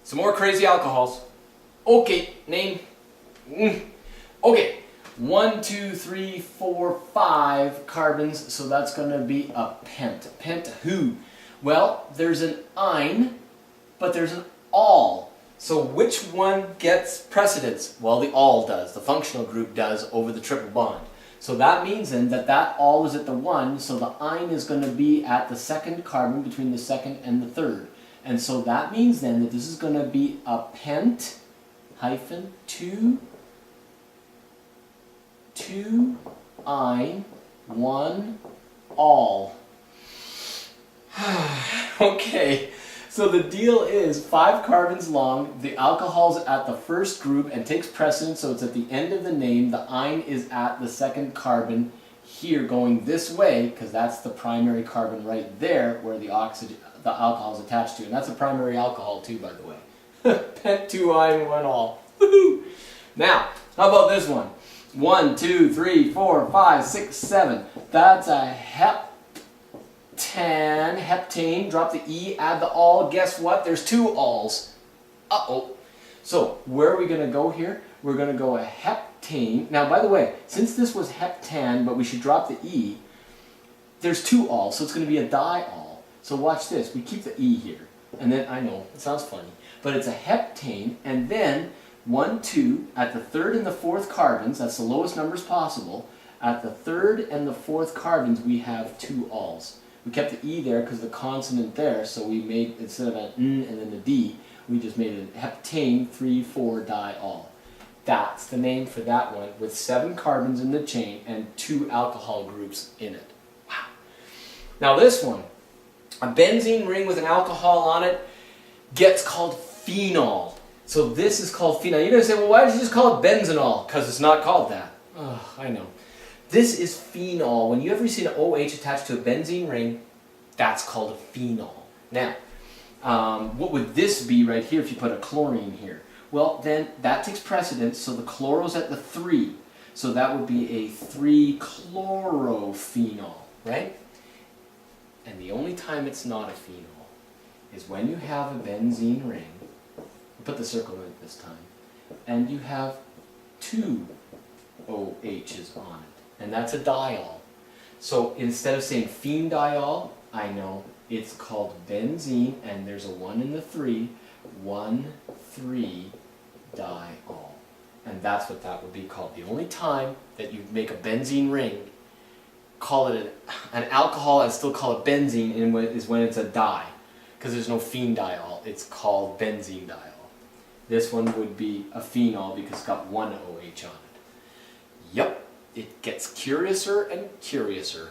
Some more crazy alcohols. Okay, name. Okay, 1, 2, 3, 4, 5 carbons, so that's going to be a pent. Pent who? Well, there's an ein, but there's an all. So which one gets precedence? Well, the all does, the functional group does over the triple bond. So that means then that all is at the 1, so the ein is going to be at the second carbon between the second and the third. And so that means then that this is going to be a pent hyphen 2 ein 1 all. Okay, so the deal is 5 carbons long, the alcohol's at the first group and takes precedence, so it's at the end of the name. The ein is at the second carbon here going this way, because that's the primary carbon right there where the alcohol is attached to, and that's a primary alcohol too, by the way. Pent 2 ein 1 all. Woohoo! Now, how about this one? 1, 2, 3, 4, 5, 6, 7. That's a heptane, drop the E, add the all. Guess what? There's 2 alls. Uh-oh. So, where are we going to go here? We're going to go a heptane. Now, by the way, since this was heptan, but we should drop the E, there's 2 alls, so it's going to be a diol. So watch this. We keep the E here. And then, I know, it sounds funny, but it's a heptane, and then 1, 2, at the third and the fourth carbons, that's the lowest numbers possible, at the third and the fourth carbons we have 2 alls. We kept the E there because the consonant there, so we made, instead of an N and then a D, we just made it heptane 3, 4 diol. That's the name for that one, with 7 carbons in the chain and 2 alcohol groups in it. Wow. Now this one, a benzene ring with an alcohol on it gets called phenol. So this is called phenol. You're going to say, well, why did you just call it benzenol? Because it's not called that. Oh, I know. This is phenol. When you ever see an OH attached to a benzene ring, that's called a phenol. Now, what would this be right here if you put a chlorine here? Well, then that takes precedence, so the chloro's at the 3. So that would be a 3-chlorophenol, right? And the only time it's not a phenol is when you have a benzene ring. Put the circle in it this time, and you have 2 OHs on it, and that's a diol. So instead of saying phenediol, I know it's called benzene, and there's a 1 in the 3, 1,3-diol, and that's what that would be called. The only time that you make a benzene ring, call it an alcohol and still call it benzene, is when it's a di, because there's no phenediol. It's called benzene diol. This one would be a phenol because it's got 1 OH on it. Yep, it gets curiouser and curiouser.